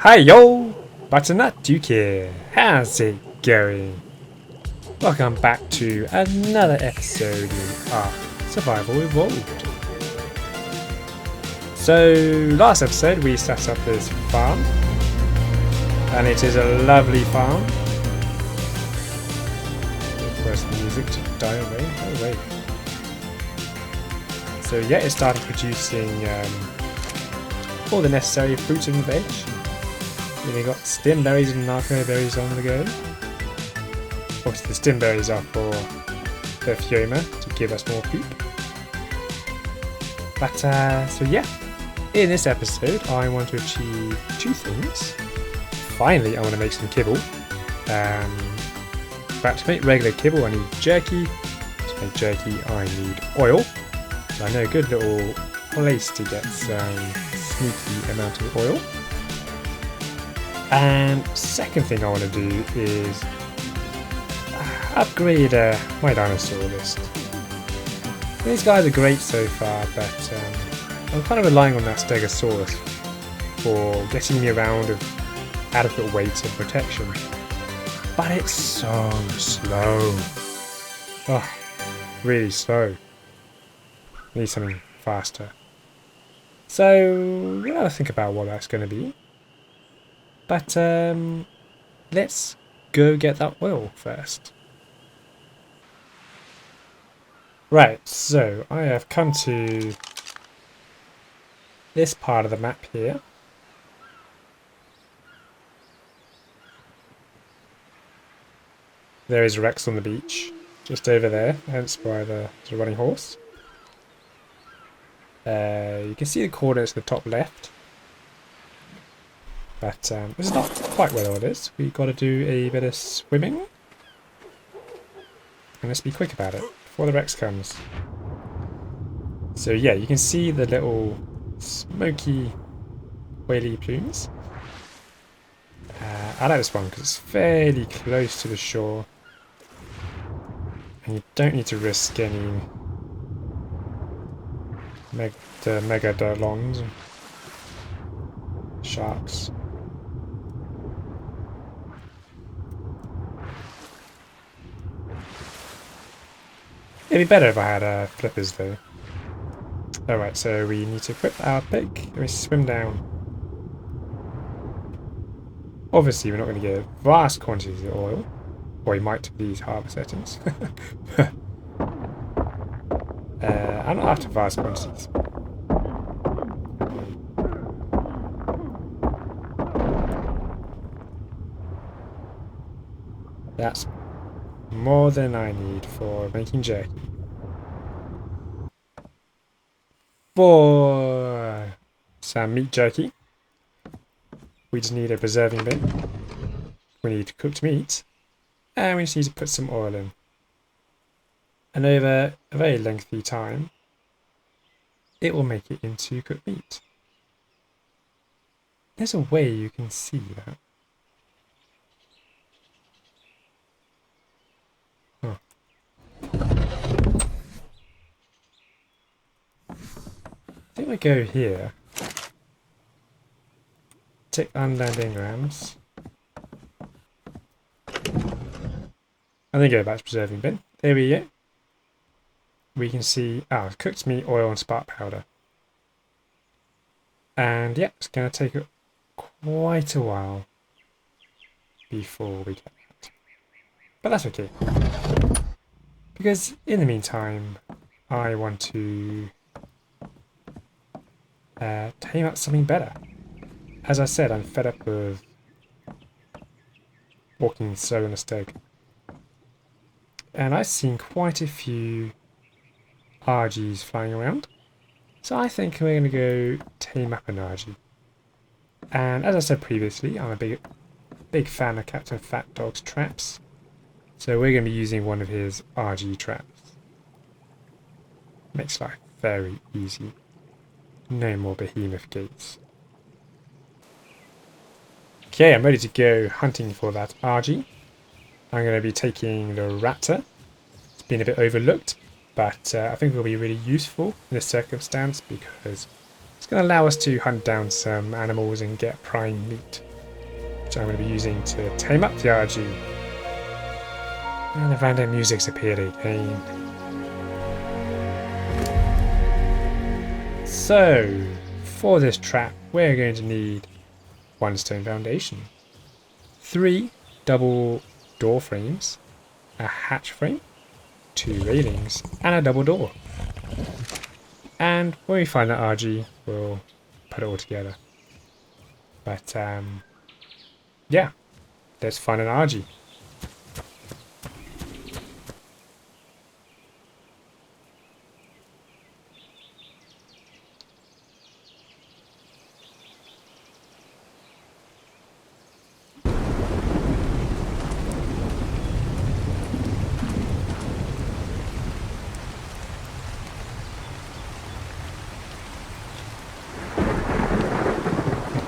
Hi yo! Butternut Duke here. How's it going? Welcome back to another episode in our Survival Evolved. So last episode we set up this farm, and it is a lovely farm. Where's the music to die away? Oh wait. So yeah, it started producing all the necessary fruits and veg. We got stem berries and narco berries on the go. Obviously the stem berries are for the Fioma to give us more poop. But so yeah, in this episode I want to achieve two things. Finally I want to make some kibble. But to make regular kibble I need jerky. To make jerky I need oil. So I know a good little place to get some sneaky amount of oil. And second thing I want to do is upgrade my dinosaur list. These guys are great so far, but I'm kind of relying on that Stegosaurus for getting me around of adequate weight and protection. But it's so slow. Oh, really slow. Need something faster. So, we gotta think about what that's going to be. But, let's go get that oil first. Right, so I have come to this part of the map here. There is Rex on the beach, just over there, hence why the running horse. You can see the coordinates at the top left. But this is not quite where it is. We've got to do a bit of swimming. And let's be quick about it before the Rex comes. So yeah, you can see the little smoky whaley plumes. I like this one because it's fairly close to the shore. And you don't need to risk any megalodons, sharks. It'd be better if I had flippers though. Alright, so we need to equip our pick. We swim down. Obviously we're not going to get vast quantities of oil. Or we might with these harbour settings. I'm not after vast quantities. That's more than I need for making jerky. For some meat jerky, we just need a preserving bin. We need cooked meat, and we just need to put some oil in. And over a very lengthy time, it will make it into cooked meat. There's a way you can see that. I think we go here. Tick unlearned engrams. And then go back to preserving bin. There we go. We can see cooked meat, oil, and spark powder. And yeah, it's going to take quite a while before we get that. But that's okay. Because in the meantime, I want to tame up something better. As I said, I'm fed up with walking slow in a steg. And I've seen quite a few RGs flying around. So I think we're going to go tame up an RG. And as I said previously, I'm a big fan of Captain Fat Dog's traps. So we're going to be using one of his RG traps. Makes life very easy. No more behemoth gates. Okay, I'm ready to go hunting for that RG. I'm going to be taking the raptor. It's been a bit overlooked, but I think it will be really useful in this circumstance because it's going to allow us to hunt down some animals and get prime meat. which I'm going to be using to tame up the RG. And the random music's appeared again. So, for this trap, we're going to need 1 stone foundation, 3 double door frames, a hatch frame, 2 railings, and a double door. And when we find that RG, we'll put it all together. But, yeah, let's find an RG.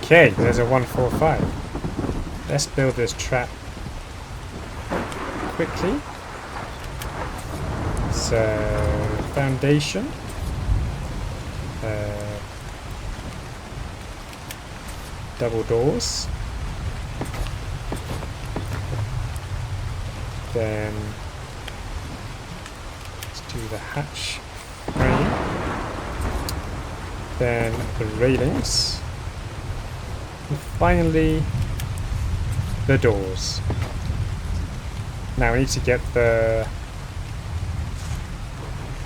Okay, there's a 145. Let's build this trap quickly. So, foundation. Double doors. Then let's do the hatch frame. Then the railings. And finally, the doors. Now we need to get the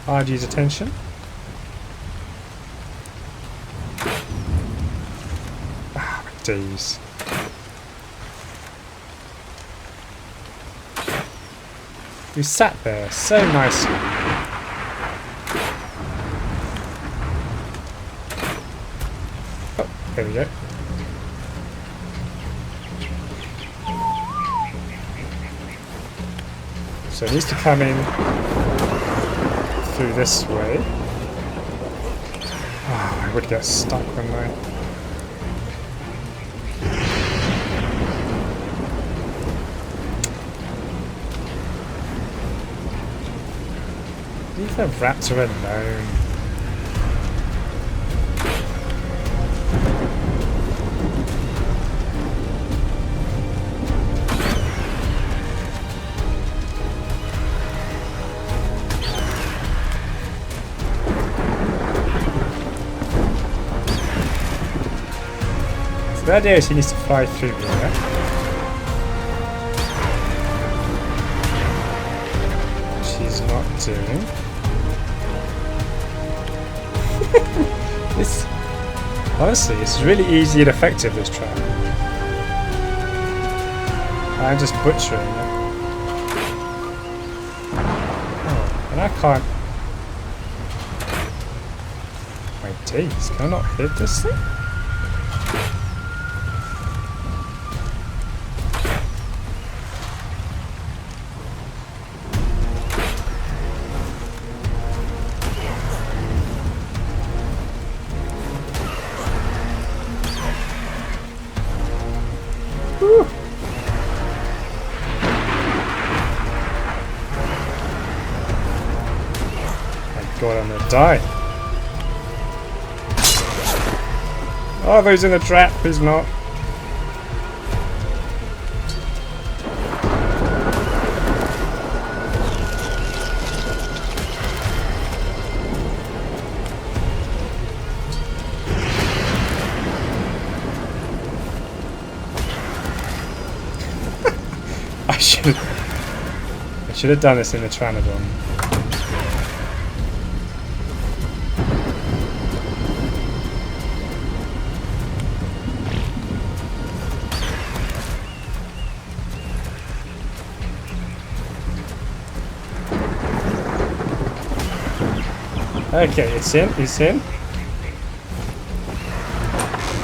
RG's attention. Ah, my days. We sat there so nicely. Oh, there we go. So it needs to come in through this way. Oh, I would get stuck, wouldn't I? Leave the raptor alone. The idea is he needs to fly through here. Which he's not doing. This, honestly, it's really easy and effective, this trap. I'm just butchering it. Oh, and I can't... My days, can I not hit this thing? God, I'm gonna die. Oh, those in the trap, who's not? I should have done this in the Tranodon. Okay, it's in, he's in.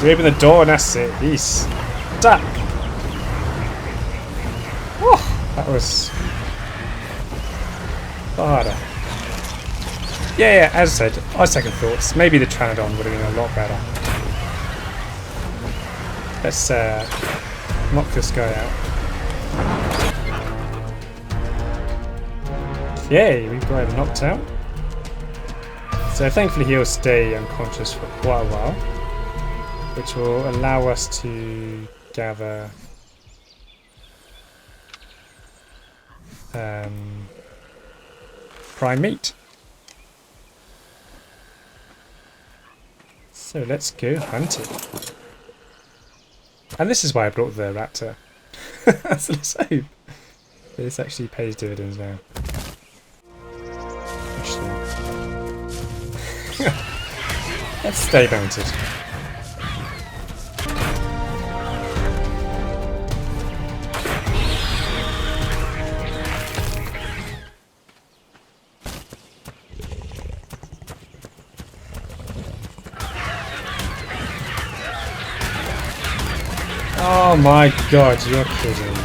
We open the door and that's it. He's stuck. Oh, that was harder. Yeah, as I said, our second thoughts. Maybe the Tranodon would have been a lot better. Let's knock this guy out. Okay, we've got him knocked out. So thankfully he'll stay unconscious for quite a while, which will allow us to gather prime meat. So let's go hunting. And this is why I brought the raptor. So let's hope this actually pays dividends now. Let's stay mounted. Oh my god, you're kidding me.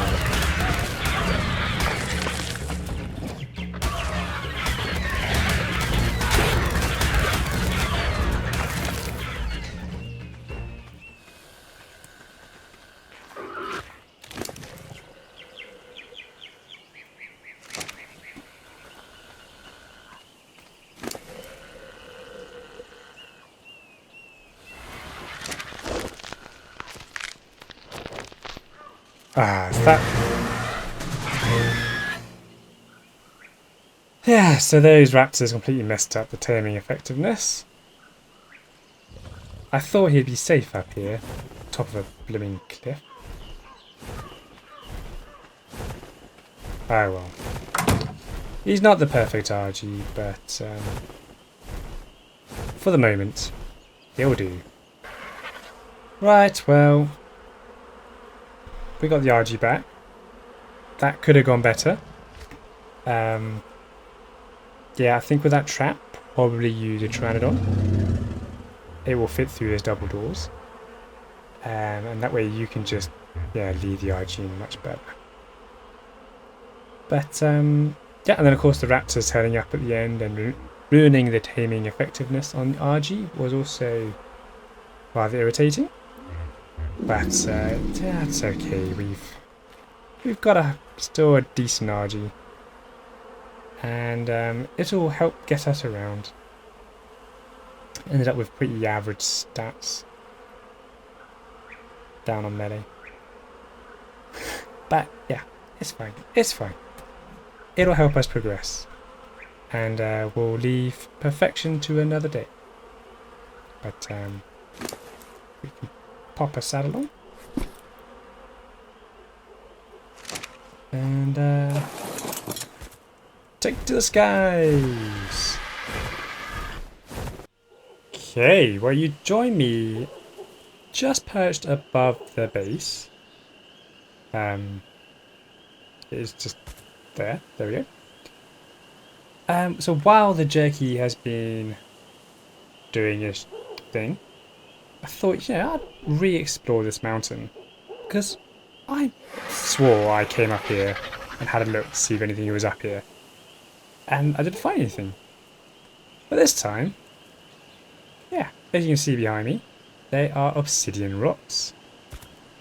Ah, is that... Yeah, so those raptors completely messed up the taming effectiveness. I thought he'd be safe up here, top of a blooming cliff. Oh well. He's not the perfect RG, but for the moment, he'll do. Right, well... We got the RG back. That could have gone better. Yeah, I think with that trap, probably use a Pteranodon. It will fit through those double doors. And that way you can just, yeah, leave the RG in much better. But, yeah, and then of course the raptors turning up at the end and ruining the taming effectiveness on the RG was also rather irritating. But that's okay. We've got still a decent RG, and it'll help get us around. Ended up with pretty average stats down on melee, but yeah, it's fine. It's fine. It'll help us progress, and we'll leave perfection to another day. But we can pop a saddle on. And take to the skies. Okay, well you join me just perched above the base. It's just there. There we go. So while the jerky has been doing his thing, I thought, yeah, I'd re-explore this mountain, because I swore I came up here and had a look to see if anything was up here, and I didn't find anything. But this time, yeah, as you can see behind me, they are obsidian rocks.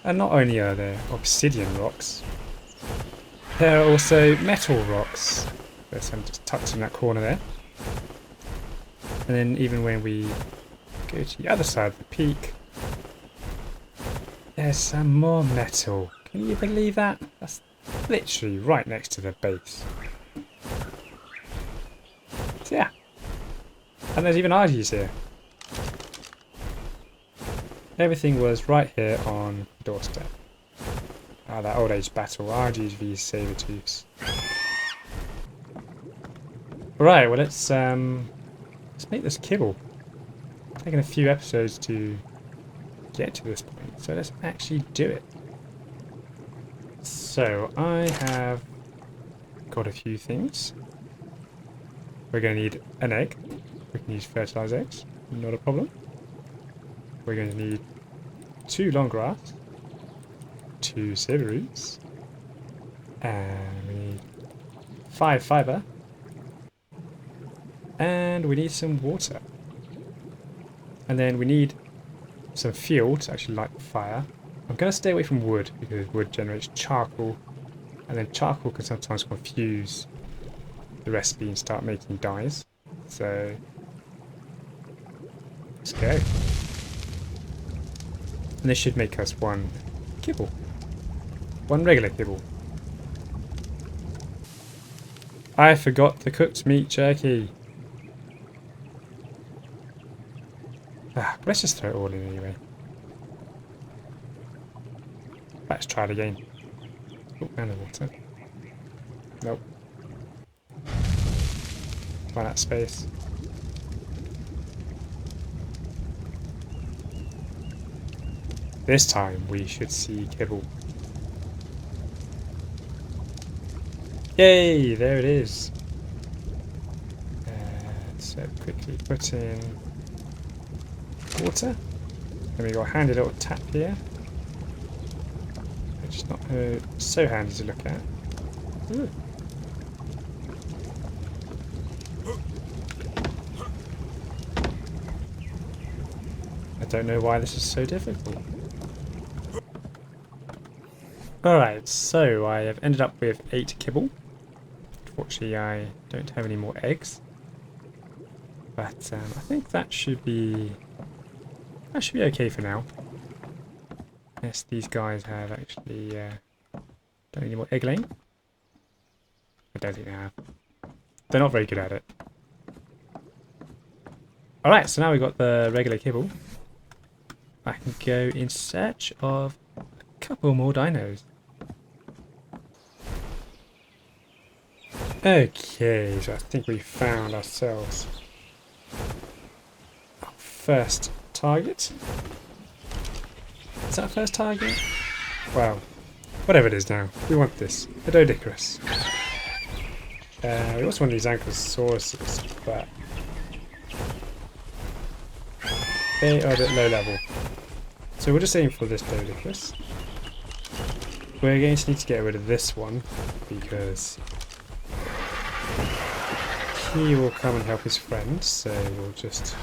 And not only are there obsidian rocks, there are also metal rocks. There's some just tucked in that corner there. And then even when we go to the other side of the peak, there's some more metal. Can you believe that? That's literally right next to the base. So yeah. And there's even RGs here. Everything was right here on the doorstep. Ah, that old age battle. RGs v Sabertooths. Right, well let's make this kibble. It's taken a few episodes to get to this point, so let's actually do it. So I have got a few things. We're going to need an egg. We can use fertilized eggs, not a problem. We're going to need 2 long grass, 2 saber roots, and we need 5 fiber, and we need some water. And then we need some fuel to actually light the fire. I'm going to stay away from wood because wood generates charcoal, and then charcoal can sometimes confuse the recipe and start making dyes. So let's go. And this should make us 1 kibble. 1 regular kibble. I forgot the cooked meat jerky. Let's just throw it all in anyway. Let's try it again. Oh, and the water. Nope. Run out of space. This time we should see kibble. Yay! There it is. So quickly put in water. Then we got a handy little tap here, which is not so handy to look at. Ooh. I don't know why this is so difficult. Alright, so I have ended up with 8 kibble. Unfortunately, I don't have any more eggs. But I think that should be okay for now. Yes, these guys have actually don't need more egg laying. I don't think they have. They're not very good at it. Alright, so now we've got the regular kibble. I can go in search of a couple more dinos. Okay, so I think we found ourselves our first target. Is that our first target? Well, whatever it is now, we want this. The Doedicurus. We also want these Ankylosaurus, but they are a bit low level. So we'll just aim for this Doedicurus. We're going to need to get rid of this one because he will come and help his friend, so we'll just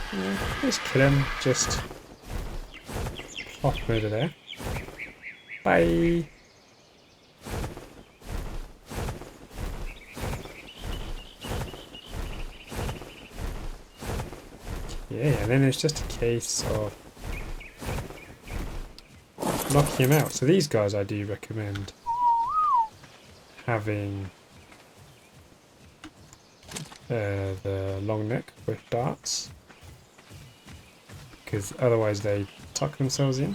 kill him, just plop him over there. Bye! Yeah, and then it's just a case of knocking him out. So these guys I do recommend having the long neck with darts, because otherwise they tuck themselves in.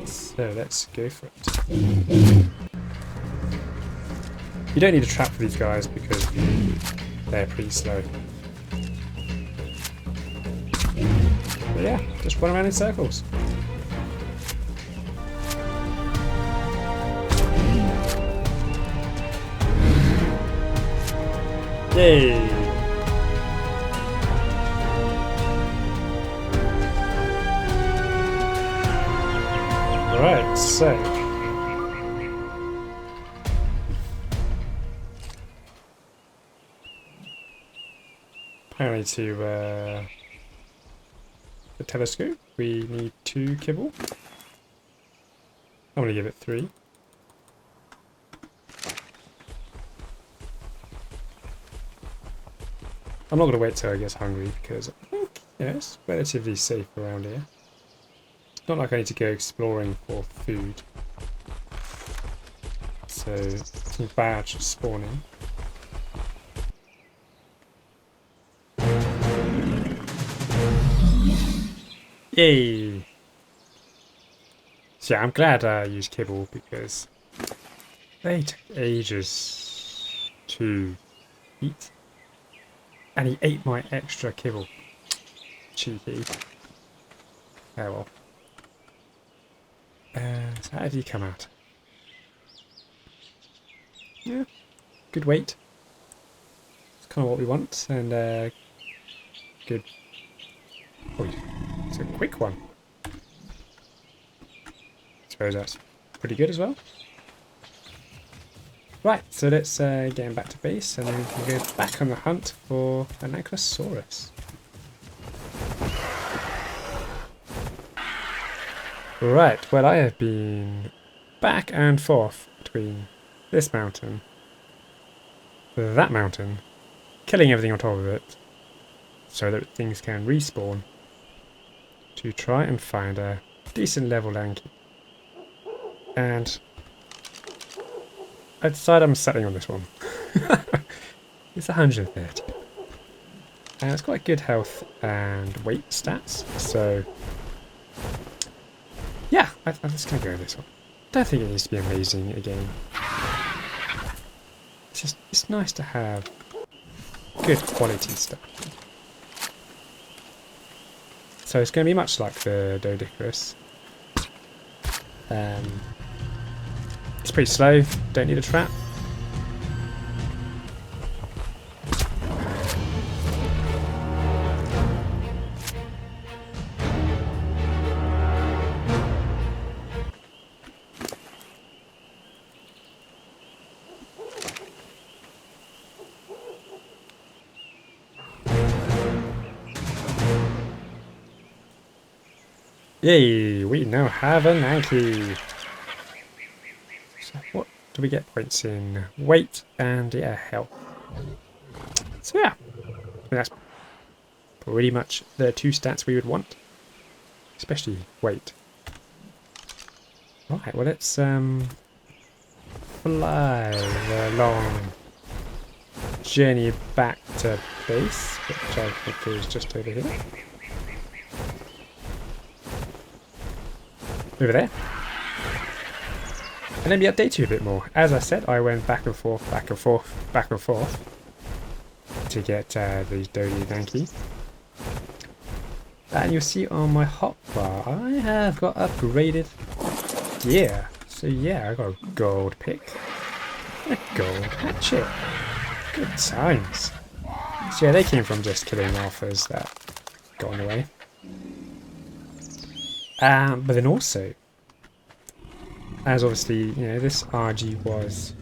So let's go for it. You don't need a trap for these guys because they're pretty slow. But yeah, just run around in circles. Yay! Right, so apparently to the telescope we need 2 kibble. I'm going to give it 3. I'm not going to wait till I get hungry because I think it's relatively safe around here. It's not like I need to go exploring for food. So some badge spawning. Yay! So yeah, I'm glad I used kibble because they took ages to eat. And he ate my extra kibble. Cheeky. Oh well. So how did he come out? Yeah. Good weight. It's kind of what we want. And good. Oh, it's a quick one. I suppose that's pretty good as well. Right, so let's get him back to base and then we can go back on the hunt for an Ankylosaurus. Right, well I have been back and forth between this mountain, that mountain, killing everything on top of it so that things can respawn to try and find a decent level Anky. And I decided I'm settling on this one. It's 130. And it's quite good health and weight stats. So, yeah, I'm just going to go with this one. Don't think it needs to be amazing again. It's nice to have good quality stuff. So it's going to be much like the Doedicurus. It's pretty slow, don't need a trap. Yay, we now have an Anky. So what do we get points in? Weight and yeah, health. So yeah, that's pretty much the two stats we would want. Especially weight. Alright, well let's fly the long journey back to base, which I think is just over here. Over there. And let me update you a bit more. As I said, I went back and forth to get the Dodie and Anky. And you'll see on my hotbar, I have got upgraded gear. So yeah, I got a gold pick and a gold hatchet. Good times. So yeah, they came from just killing alphas that got in the way. But then also, as obviously, you know, this RG was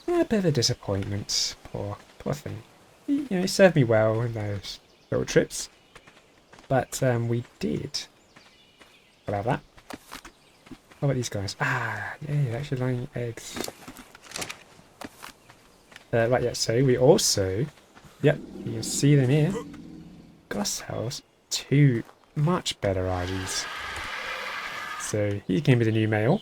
a bit of a disappointment. Poor thing. You know, it served me well in those little trips. But we did. I'll have that. How about these guys? Ah, yeah, they're actually laying eggs. Right, yeah, so we also, yep, you can see them here. Got ourselves two much better RGs. So he's going to be the new male.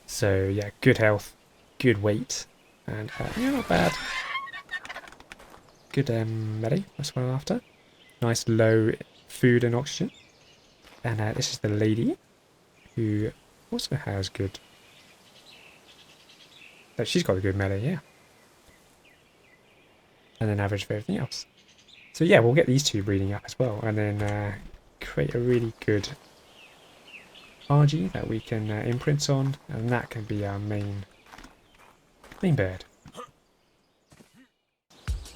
So yeah, good health, good weight, and yeah, not bad. Good melee, that's what I'm after. Nice low food and oxygen. And this is the lady, who also has good... she's got a good melee, yeah. And then average for everything else. So yeah, we'll get these two breeding up as well, and then create a really good RG that we can imprint on, and that can be our main bird.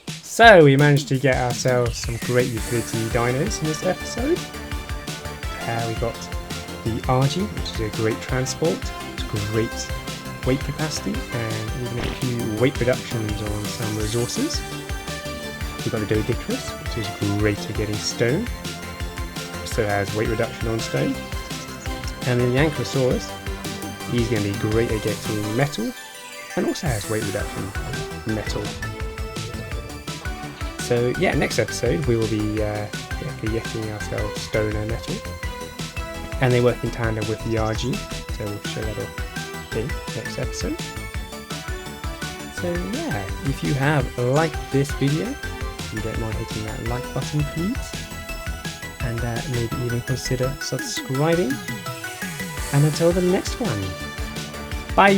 So we managed to get ourselves some great utility dinos in this episode. We got the RG, which is a great transport, it's great weight capacity, and even a few weight reductions on some resources. We've got the Doedicurus, which is great at getting stone, also has weight reduction on stone. And then the Ankylosaurus, he's going to be great at getting metal, and also has weight reduction on metal. So yeah, next episode we will be getting ourselves stone and metal, and they work in tandem with the RG, so we'll show that off in next episode. So yeah, if you have liked this video, you don't mind hitting that like button please, and maybe even consider subscribing. And until the next one, bye!